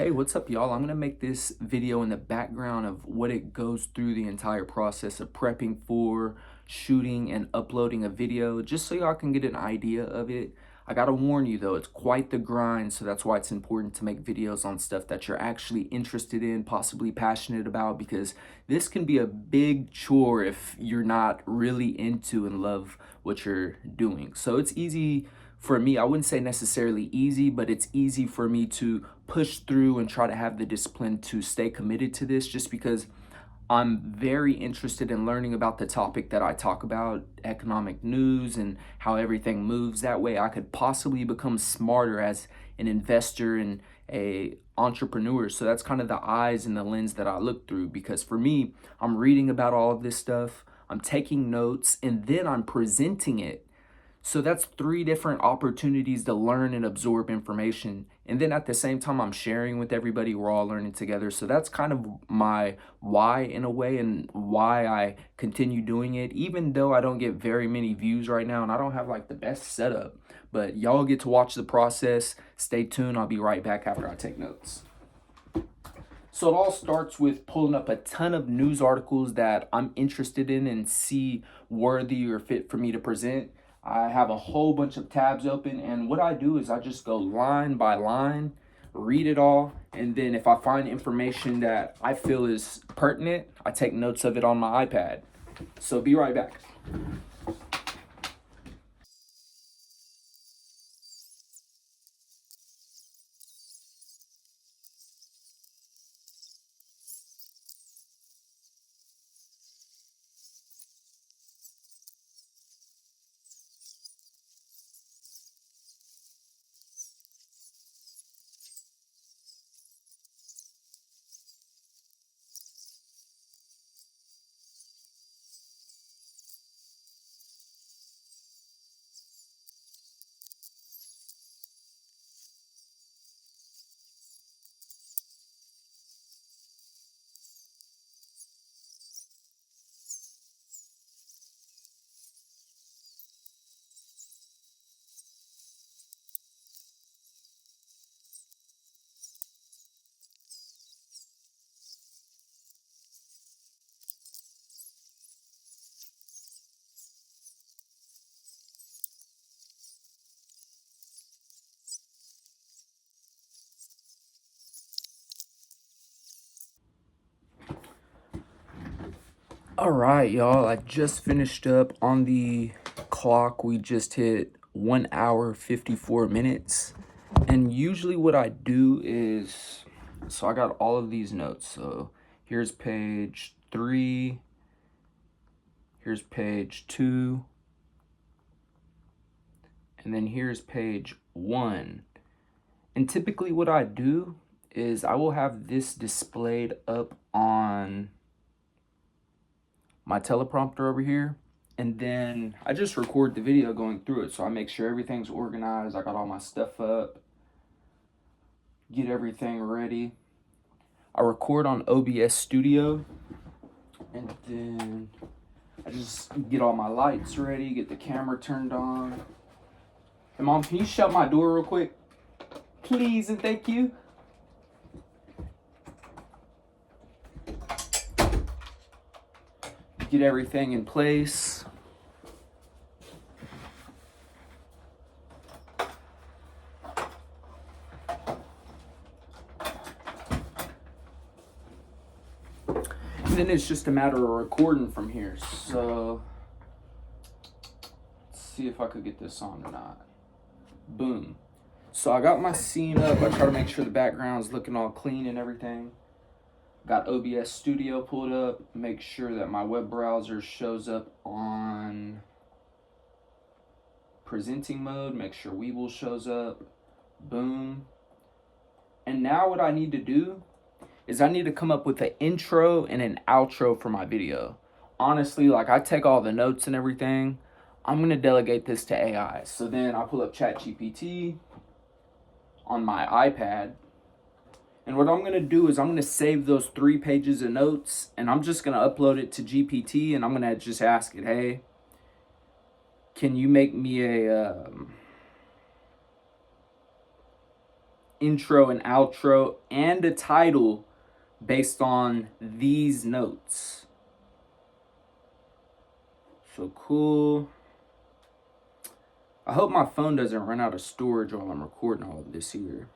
Hey, what's up, y'all? I'm gonna make this video in the background of what it goes through the entire process of prepping for shooting and uploading a video, just so y'all can get an idea of it. I gotta warn you though, it's quite the grind, so that's why it's important to make videos on stuff that you're actually interested in, possibly passionate about, because this can be a big chore if you're not really into and love what you're doing. So it's easy for me, I wouldn't say necessarily easy, but it's easy for me to push through and try to have the discipline to stay committed to this, just because I'm very interested in learning about the topic that I talk about, economic news and how everything moves. That way I could possibly become smarter as an investor and a entrepreneur. So that's kind of the eyes and the lens that I look through, because for me, I'm reading about all of this stuff, I'm taking notes, and then I'm presenting it. So that's three different opportunities to learn and absorb information. And then at the same time, I'm sharing with everybody. We're all learning together. So that's kind of my why in a way, and why I continue doing it, even though I don't get very many views right now and I don't have like the best setup. But y'all get to watch the process. Stay tuned. I'll be right back after I take notes. So it all starts with pulling up a ton of news articles that I'm interested in and see worthy or fit for me to present. I have a whole bunch of tabs open, and what I do is I just go line by line, read it all, and then if I find information that I feel is pertinent, I take notes of it on my iPad. So be right back. All right, y'all, I just finished up on the clock. We just hit 1 hour, 54 minutes. And usually what I do is, so I got all of these notes. So here's page 3, here's page 2, and then here's page 1. And typically what I do is I will have this displayed up on my teleprompter over here, and then I just record the video going through it. So I make sure everything's organized, I got all my stuff up, get everything ready. I record on OBS Studio, and then I just get all my lights ready, get the camera turned on. Hey Mom, can you shut my door real quick? Please and thank you. Get everything in place. And then it's just a matter of recording from here. So let's see if I could get this on or not. Boom. So I got my scene up. I try to make sure the background's looking all clean and everything. Got OBS Studio pulled up, make sure that my web browser shows up on presenting mode, make sure Weeble shows up, boom. And now what I need to do is I need to come up with an intro and an outro for my video. Honestly, like, I take all the notes and everything. I'm gonna delegate this to AI. So then I pull up ChatGPT on my iPad. And what I'm going to do is I'm going to save those 3 pages of notes, and I'm just going to upload it to GPT, and I'm going to just ask it, hey, can you make me a intro and outro and a title based on these notes. So cool. I hope my phone doesn't run out of storage while I'm recording all of this here.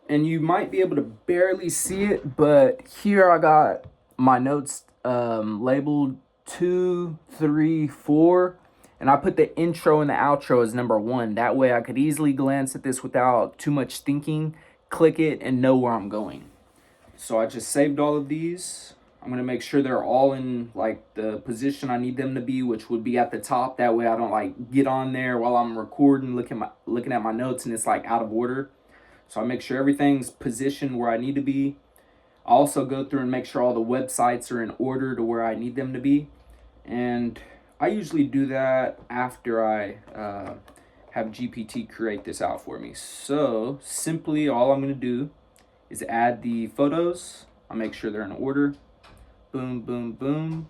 And you might be able to barely see it, but here I got my notes labeled 2, 3, 4, and I put the intro and the outro as number 1. That way I could easily glance at this without too much thinking, click it, and know where I'm going. So I just saved all of these. I'm gonna make sure they're all in like the position I need them to be, which would be at the top. That way I don't like get on there while I'm recording, looking at my notes, and it's like out of order. So I make sure everything's positioned where I need to be. I also go through and make sure all the websites are in order to where I need them to be. And I usually do that after I have GPT create this out for me. So simply all I'm going to do is add the photos. I'll make sure they're in order. Boom, boom, boom.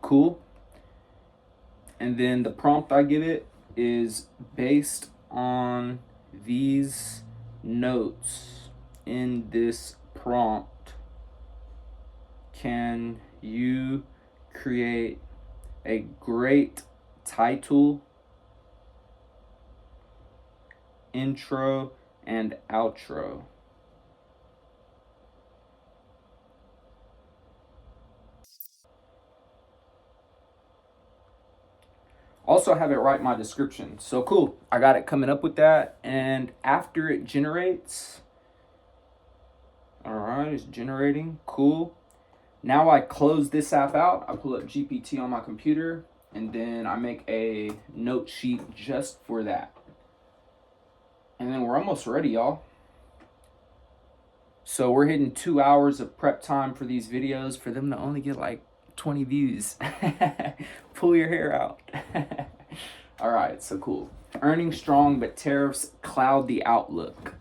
Cool. And then the prompt I give it is based on these notes in this prompt. Can you create a great title, intro, and outro? Also have it write my description. So cool, I got it coming up with that. And after it generates, all right, it's generating, cool. Now I close this app out, I pull up GPT on my computer, and then I make a note sheet just for that. And then we're almost ready, y'all. So we're hitting 2 hours of prep time for these videos for them to only get like 20 views. Pull your hair out. All right, so cool. Earnings strong, but tariffs cloud the outlook.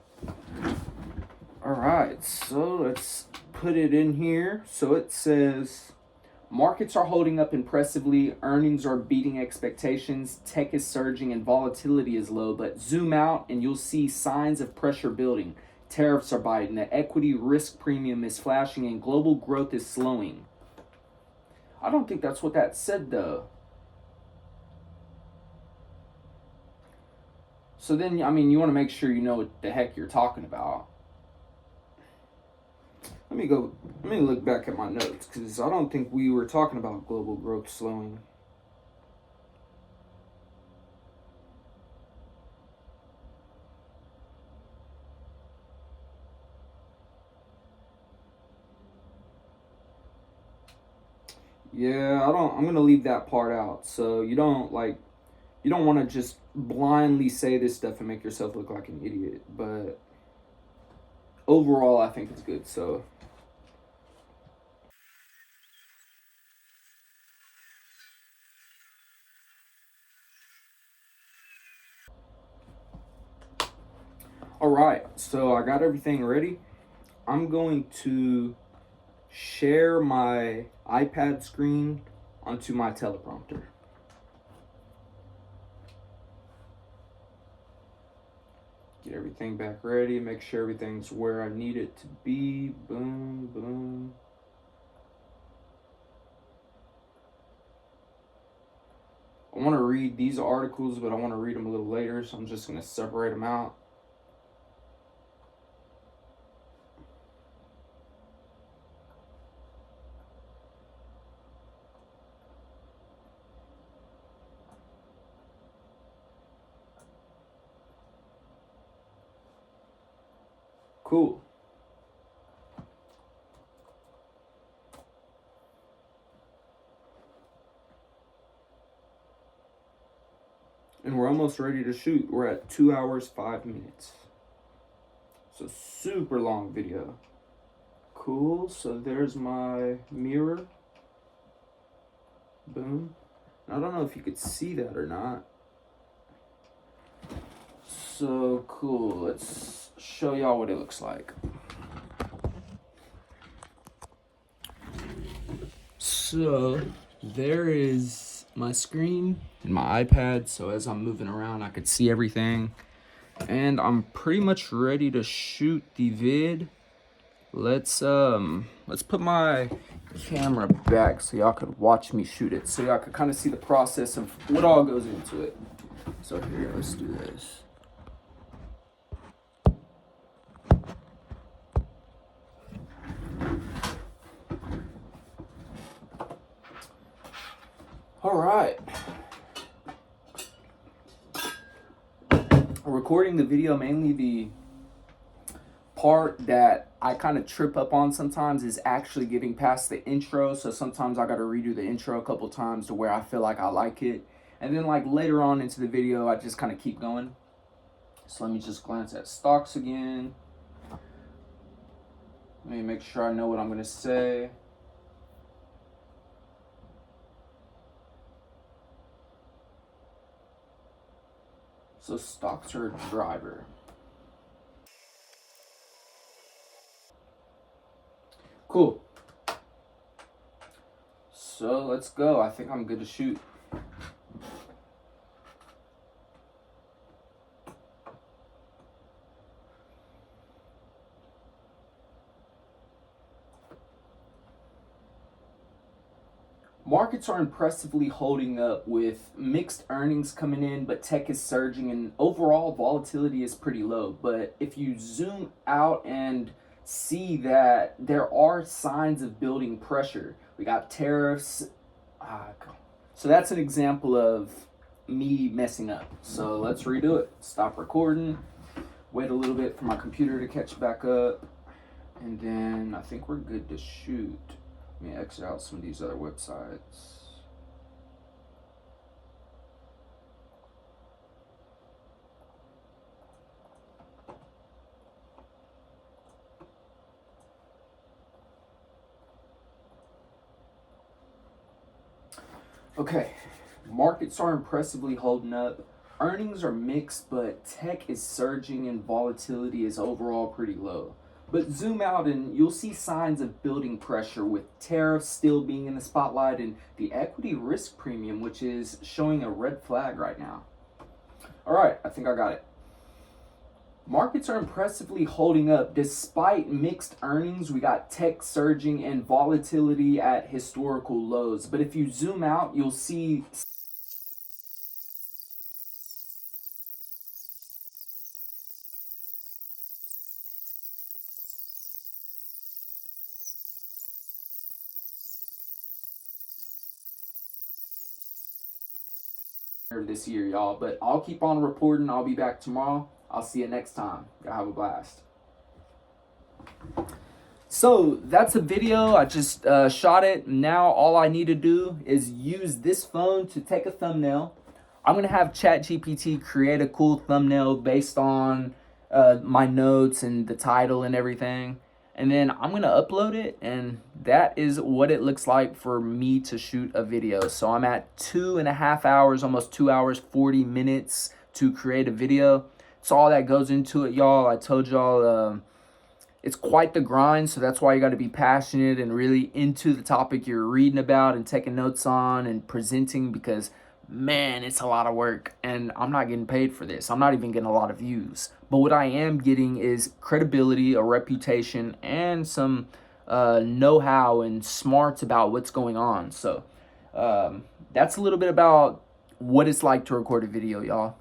All right, so let's put it in here. So it says, markets are holding up impressively. Earnings are beating expectations. Tech is surging and volatility is low, but zoom out and you'll see signs of pressure building. Tariffs are biting. The equity risk premium is flashing and global growth is slowing. I don't think that's what that said though. So then, I mean, you want to make sure you know what the heck you're talking about. Let me look back at my notes, because I don't think we were talking about global growth slowing. Yeah, I'm gonna leave that part out. So you don't want to just blindly say this stuff and make yourself look like an idiot. But overall, I think it's good. So all right, so I got everything ready. I'm going to share my iPad screen onto my teleprompter. Get everything back ready, make sure everything's where I need it to be. Boom, boom. I want to read these articles, but I want to read them a little later, so I'm just going to separate them out. Cool. And we're almost ready to shoot. We're at 2 hours, 5 minutes. So super long video. Cool, so there's my mirror. Boom. I don't know if you could see that or not. So cool, let's show y'all what it looks like. So there is my screen and my iPad, so as I'm moving around I could see everything. And I'm pretty much ready to shoot the vid. Let's put my camera back so y'all could watch me shoot it, so y'all could kind of see the process of what all goes into it. So here, let's do this. All right. Recording the video, mainly the part that I kind of trip up on sometimes is actually getting past the intro. So sometimes I got to redo the intro a couple times to where I feel like I like it. And then like later on into the video, I just kind of keep going. So let me just glance at stocks again. Let me make sure I know what I'm going to say. So stocks are a driver. Cool. So let's go. I think I'm good to shoot. Markets are impressively holding up with mixed earnings coming in, but tech is surging and overall volatility is pretty low. But if you zoom out and see that there are signs of building pressure, we got tariffs. So that's an example of me messing up. So let's redo it. Stop recording, wait a little bit for my computer to catch back up, and then I think we're good to shoot. Let me exit out some of these other websites. Okay, markets are impressively holding up. Earnings are mixed, but tech is surging and volatility is overall pretty low. But zoom out and you'll see signs of building pressure with tariffs still being in the spotlight and the equity risk premium, which is showing a red flag right now. All right, I think I got it. Markets are impressively holding up despite mixed earnings. We got tech surging and volatility at historical lows. But if you zoom out, you'll see this year, y'all. But I'll keep on reporting. I'll be back tomorrow. I'll see you next time. Y'all have a blast. So that's a video. I just shot it. Now all I need to do is use this phone to take a thumbnail. I'm going to have ChatGPT create a cool thumbnail based on my notes and the title and everything. And then I'm going to upload it, and that is what it looks like for me to shoot a video. So I'm at 2.5 hours, almost 2 hours, 40 minutes to create a video. So all that goes into it, y'all. I told y'all it's quite the grind, so that's why you got to be passionate and really into the topic you're reading about and taking notes on and presenting, because man, it's a lot of work and I'm not getting paid for this. I'm not even getting a lot of views. But what I am getting is credibility, a reputation, and some know-how and smarts about what's going on. So that's a little bit about what it's like to record a video, y'all.